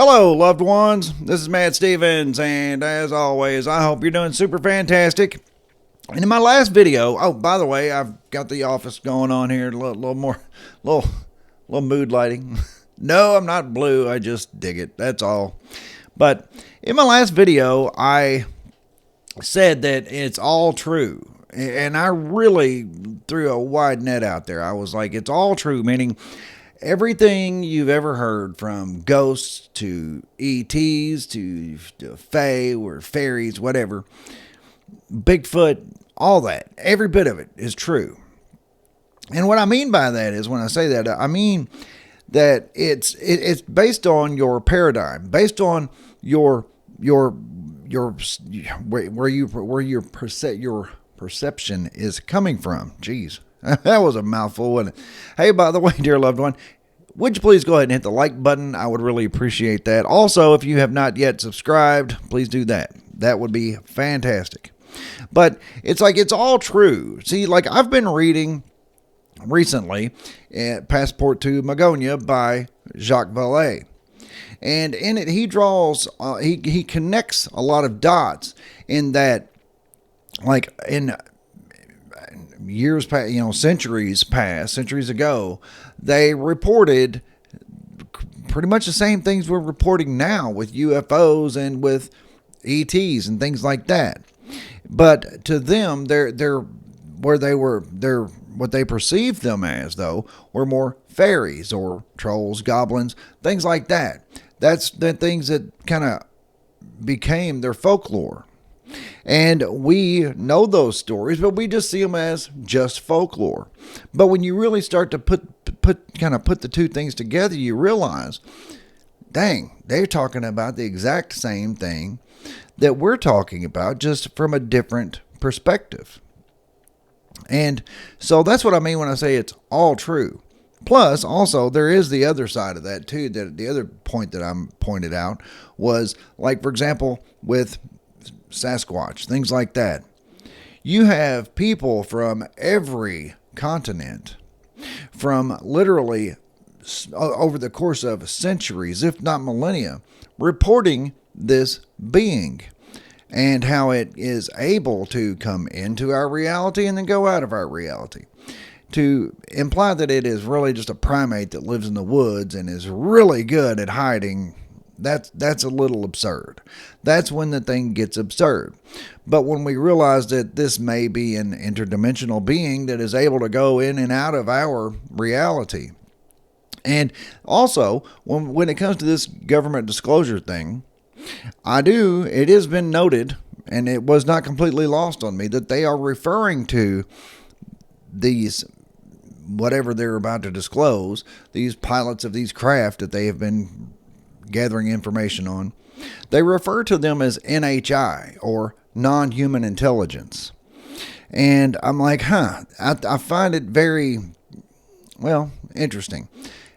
Hello, loved ones. This is Matt Stevens, and as always, I hope you're doing super fantastic. And in my last video, oh, by the way, I've got the office going on here, a little more, little mood lighting. No, I'm not blue. I just dig it. That's all. But in my last video, I said that it's all true. And I really threw a wide net out there. I was like, it's all true, meaning everything you've ever heard, from ghosts to ETs to fae or fairies, whatever, Bigfoot, all that, every bit of it is true. And what I mean by that is, when I say that, I mean that it's based on your paradigm, based on your where your perception is coming from. Jeez. That was a mouthful, wasn't it? Hey, by the way, dear loved one, would you please go ahead and hit the like button? I would really appreciate that. Also, if you have not yet subscribed, please do that. That would be fantastic. But it's like, it's all true. See, like, I've been reading recently Passport to Magonia by Jacques Vallée. And in it, he draws, he connects a lot of dots in that, like, in years past, centuries ago, they reported pretty much the same things we're reporting now with UFOs and with ETs and things like that. But to them, what they perceived them as, though, were more fairies or trolls, goblins, things like that. That's the things that kind of became their folklore. And we know those stories, but we just see them as just folklore. But when you really start to put the two things together, you realize, dang, they're talking about the exact same thing that we're talking about, just from a different perspective. And so that's what I mean when I say it's all true. Plus, also, there is the other side of that too. That the other point that I pointed out was, like, for example, with Sasquatch, things like that. You have people from every continent, from literally over the course of centuries, if not millennia, reporting this being and how it is able to come into our reality and then go out of our reality. To imply that it is really just a primate that lives in the woods and is really good at hiding, that's a little absurd. That's when the thing gets absurd. But when we realize that this may be an interdimensional being that is able to go in and out of our reality. And also, when it comes to this government disclosure thing, it has been noted, and it was not completely lost on me, that they are referring to these, whatever they're about to disclose, these pilots of these craft that they have been gathering information on. They refer to them as NHI, or non-human intelligence. And I'm like, I find it very, interesting.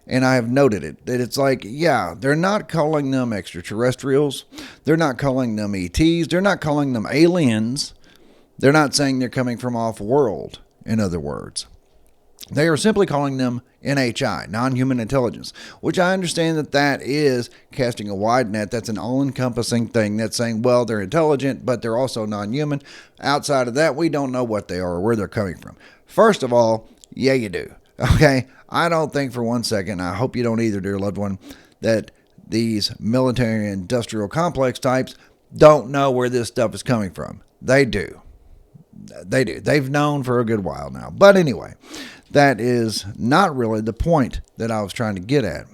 And I have noted it, that it's like, yeah, they're not calling them extraterrestrials. They're not calling them ETs. They're not calling them aliens. They're not saying they're coming from off-world, in other words. They are simply calling them NHI, non-human intelligence, which I understand that is casting a wide net. That's an all-encompassing thing. That's saying, well, they're intelligent, but they're also non-human. Outside of that, we don't know what they are or where they're coming from. First of all, yeah, you do. Okay? I don't think for one second, I hope you don't either, dear loved one, that these military-industrial complex types don't know where this stuff is coming from. They do. They do. They've known for a good while now. But anyway, that is not really the point that I was trying to get at.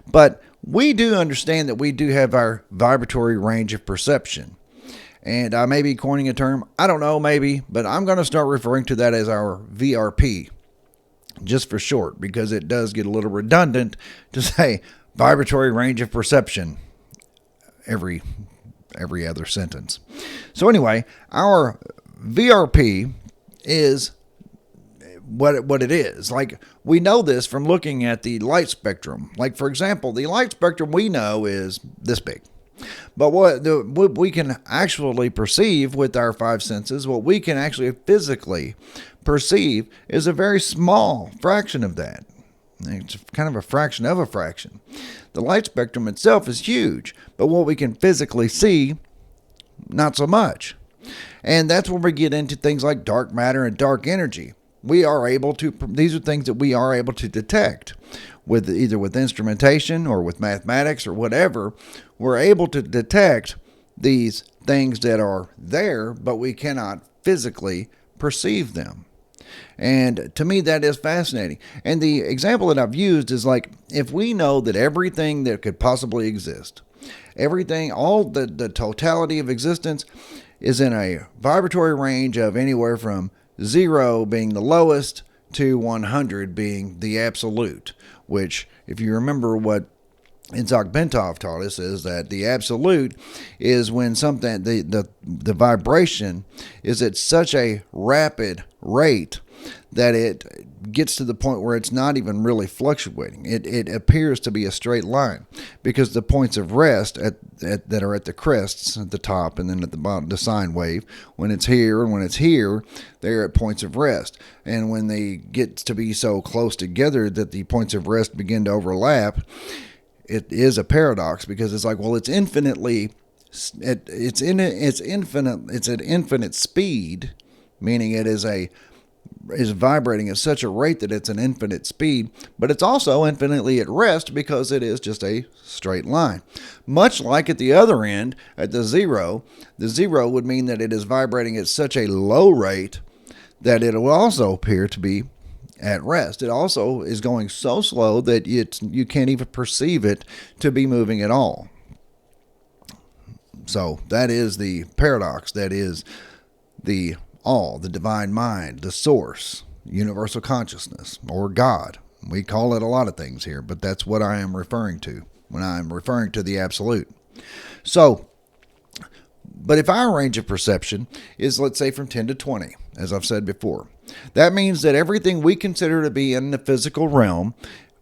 But we do understand that we do have our vibratory range of perception. And I may be coining a term. I don't know, maybe. But I'm going to start referring to that as our VRP, just for short, because it does get a little redundant to say vibratory range of perception every other sentence. So anyway, our VRP is what it is. Like, we know this from looking at the light spectrum. Like, for example, the light spectrum we know is this big. But what we can actually perceive with our five senses, what we can actually physically perceive, is a very small fraction of that. It's kind of a fraction of a fraction. The light spectrum itself is huge, but what we can physically see, not so much. And that's where we get into things like dark matter and dark energy. These are things that we are able to detect with either with instrumentation or with mathematics or whatever. We're able to detect these things that are there, but we cannot physically perceive them. And to me, that is fascinating. And the example that I've used is like, if we know that everything that could possibly exist, everything, all the totality of existence is in a vibratory range of anywhere from 0 being the lowest to 100 being the absolute, which, if you remember what Itzhak Bentov taught us, is that the absolute is when something, the vibration is at such a rapid rate that it gets to the point where it's not even really fluctuating. It appears to be a straight line, because the points of rest that are at the crests at the top and then at the bottom, the sine wave, when it's here and when it's here, they're at points of rest. And when they get to be so close together that the points of rest begin to overlap, it is a paradox, because it's like, well, it's infinitely, it's at infinite speed, meaning it is vibrating at such a rate that it's an infinite speed, but it's also infinitely at rest because it is just a straight line. Much like at the other end, at the zero would mean that it is vibrating at such a low rate that it will also appear to be at rest. It also is going so slow that you can't even perceive it to be moving at all. So that is the paradox. That is the divine mind, the source, universal consciousness, or God. We call it a lot of things here, but that's what I am referring to when I am referring to the absolute. So, but if our range of perception is, let's say, from 10 to 20, as I've said before, that means that everything we consider to be in the physical realm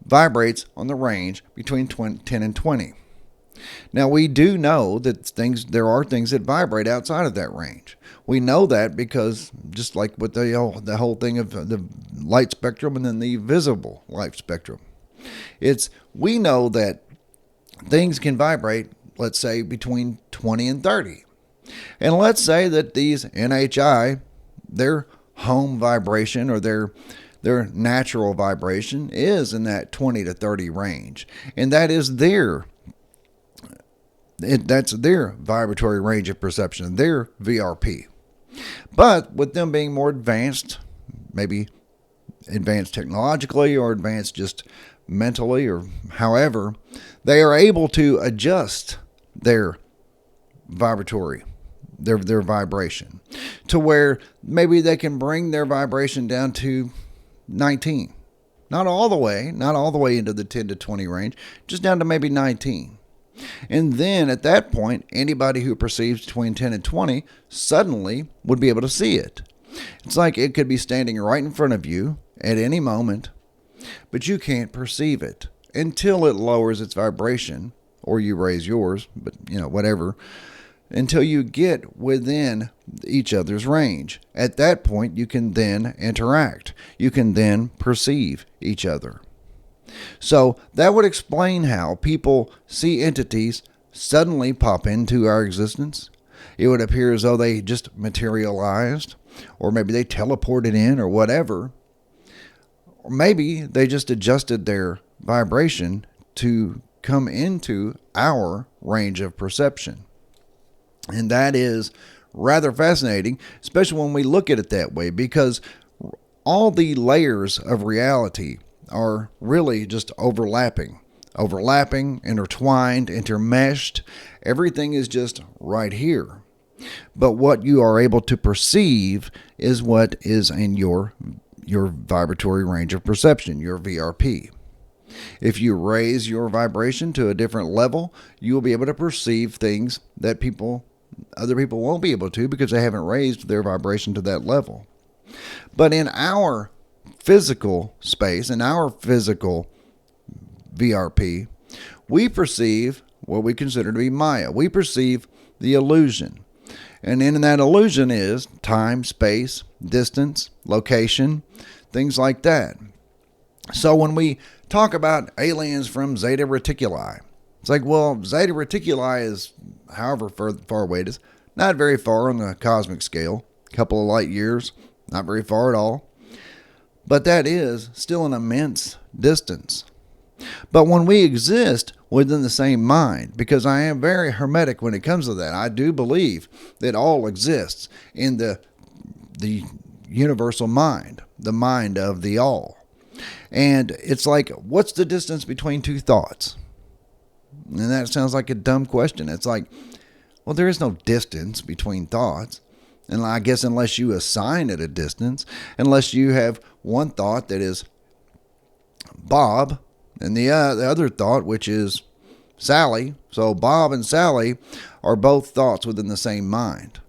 vibrates on the range between 10 and 20. Now, we do know that there are things that vibrate outside of that range. We know that because, just like with the whole thing of the light spectrum and then the visible light spectrum, we know that things can vibrate, let's say, between 20 and 30. And let's say that these NHI, their home vibration or their natural vibration is in that 20 to 30 range. And that is that's their vibratory range of perception, their VRP. But with them being more advanced, maybe advanced technologically or advanced just mentally or however, they are able to adjust their vibratory, their vibration, to where maybe they can bring their vibration down to 19. Not all the way into the 10 to 20 range, just down to maybe 19. And then at that point, anybody who perceives between 10 and 20 suddenly would be able to see it. It's like it could be standing right in front of you at any moment, but you can't perceive it until it lowers its vibration, or you raise yours, but whatever, until you get within each other's range. At that point, you can then interact. You can then perceive each other. So that would explain how people see entities suddenly pop into our existence. It would appear as though they just materialized, or maybe they teleported in, or whatever. Or maybe they just adjusted their vibration to come into our range of perception. And that is rather fascinating, especially when we look at it that way, because all the layers of reality are really just overlapping, intertwined, intermeshed. Everything is just right here. But what you are able to perceive is what is in your vibratory range of perception, your VRP. If you raise your vibration to a different level, you will be able to perceive things that other people won't be able to, because they haven't raised their vibration to that level. But in our physical space, in our physical VRP, we perceive what we consider to be Maya. We perceive the illusion. And in that illusion is time, space, distance, location, things like that. So when we talk about aliens from Zeta Reticuli. It's like, well, Zeta Reticuli is however far away it is. Not very far on the cosmic scale. A couple of light years. Not very far at all. But that is still an immense distance. But when we exist within the same mind, because I am very hermetic when it comes to that, I do believe that all exists in the universal mind, the mind of the all. And it's like, what's the distance between two thoughts? And that sounds like a dumb question. It's like, well, there is no distance between thoughts. And I guess unless you assign it a distance, unless you have one thought that is Bob, and the other thought, which is Sally. So Bob and Sally are both thoughts within the same mind.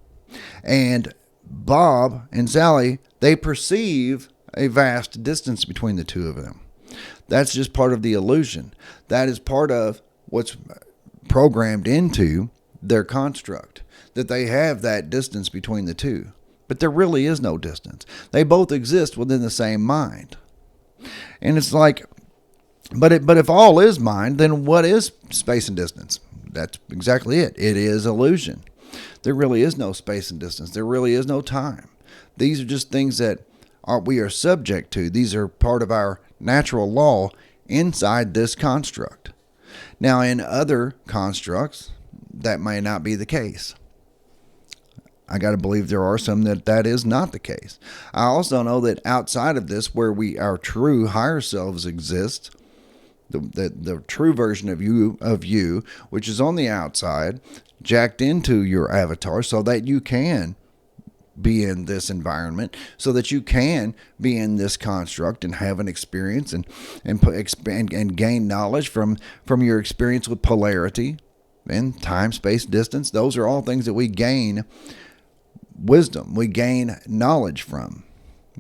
And Bob and Sally, they perceive a vast distance between the two of them. That's just part of the illusion. That is part of what's programmed into their construct, that they have that distance between the two. But there really is no distance. They both exist within the same mind. And it's like, but if all is mind, then what is space and distance? That's exactly it. It is illusion. There really is no space and distance. There really is no time. These are just things that we are subject to. These are part of our natural law inside this construct. Now, in other constructs, that may not be the case. I got to believe there are some that is not the case. I also know that outside of this, where our true higher selves exist, the true version of you, which is on the outside, jacked into your avatar so that you can be in this environment, so that you can be in this construct and have an experience and gain knowledge from your experience with polarity and time, space, distance. Those are all things that we gain wisdom, we gain knowledge from,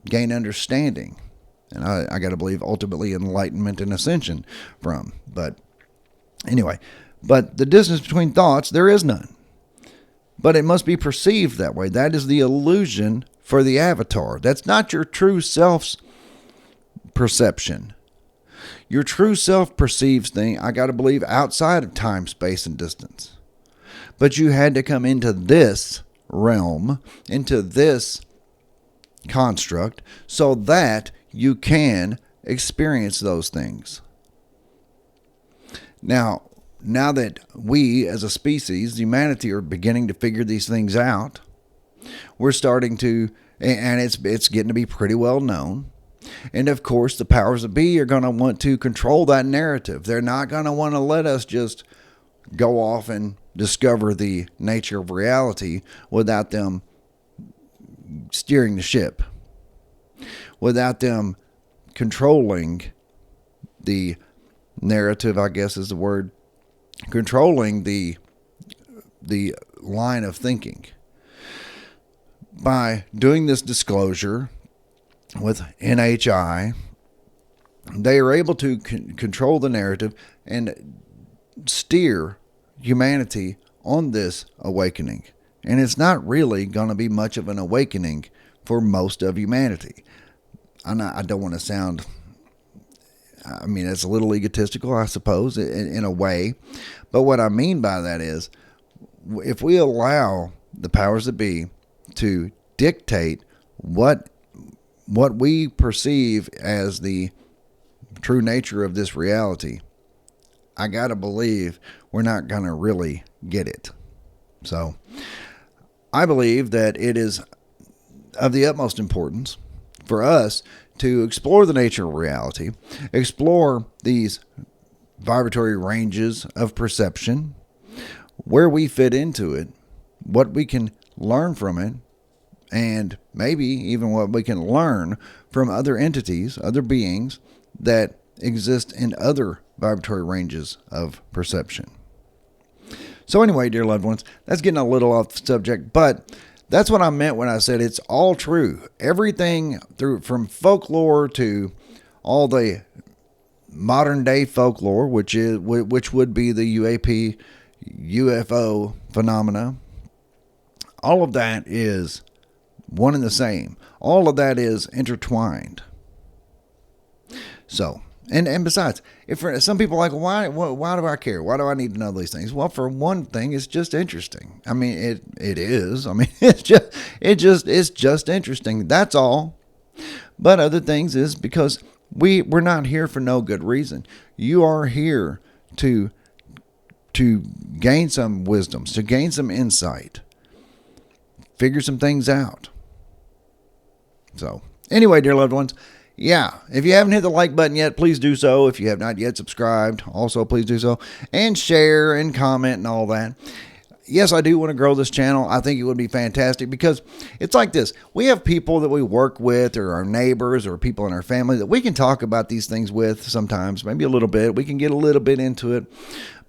gain understanding. And I got to believe ultimately enlightenment and ascension from. But anyway, but the distance between thoughts, there is none. But it must be perceived that way. That is the illusion for the avatar. That's not your true self's perception. Your true self perceives things, I got to believe, outside of time, space, and distance. But you had to come into this realm, into this construct, so that you can experience those things. Now that we as a species, humanity, are beginning to figure these things out, we're starting to, and it's getting to be pretty well known. And of course, the powers that be are going to want to control that narrative. They're not going to want to let us just go off and discover the nature of reality without them steering the ship, without them controlling the narrative, I guess is the word, controlling the line of thinking. By doing this disclosure with NHI, they are able to control the narrative and steer humanity on this awakening. And it's not really going to be much of an awakening for most of humanity. I don't want to sound, I mean, it's a little egotistical, I suppose, in a way. But what I mean by that is, if we allow the powers that be to dictate what we perceive as the true nature of this reality, I got to believe we're not going to really get it. So I believe that it is of the utmost importance for us to explore the nature of reality, explore these vibratory ranges of perception, where we fit into it, what we can learn from it, and maybe even what we can learn from other entities, other beings that exist in other vibratory ranges of perception. So anyway, dear loved ones, that's getting a little off the subject, but that's what I meant when I said it's all true. Everything from folklore to all the modern day folklore, which would be the UFO phenomena. All of that is one and the same. All of that is intertwined. So And besides, if for some people are like, why do I care? Why do I need to know these things? Well, for one thing, it's just interesting. I mean, it is. I mean, it's just interesting. That's all. But other things is because we're not here for no good reason. You are here to gain some wisdoms, to gain some insight, figure some things out. So anyway, dear loved ones, yeah, if you haven't hit the like button yet, please do so. If you have not yet subscribed, also please do so. And share and comment and all that. Yes, I do want to grow this channel. I think it would be fantastic because it's like this. We have people that we work with or our neighbors or people in our family that we can talk about these things with sometimes, maybe a little bit. We can get a little bit into it.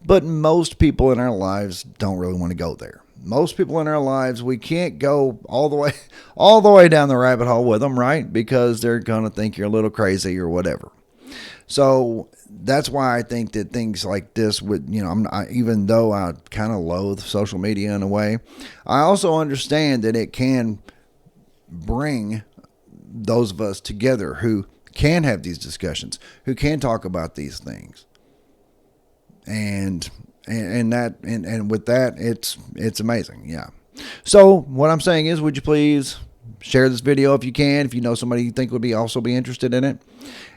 But most people in our lives don't really want to go there. Most people in our lives, we can't go all the way down the rabbit hole with them, right? Because they're going to think you're a little crazy or whatever. So that's why I think that things like this would, even though I kind of loathe social media in a way, I also understand that it can bring those of us together who can have these discussions, who can talk about these things. And with that, it's amazing. Yeah. So what I'm saying is, would you please share this video if you can, if you know somebody you think would also be interested in it,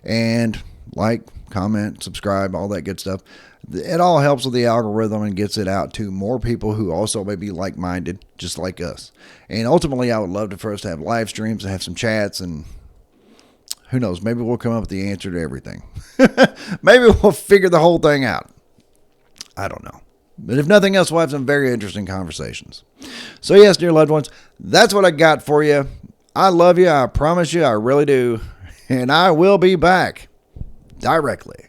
and like, comment, subscribe, all that good stuff. It all helps with the algorithm and gets it out to more people who also may be like-minded, just like us. And ultimately, I would love for us to have live streams and have some chats, and who knows, maybe we'll come up with the answer to everything. Maybe we'll figure the whole thing out. I don't know. But if nothing else, we'll have some very interesting conversations. So yes, dear loved ones, that's what I got for you. I love you. I promise you, I really do. And I will be back directly.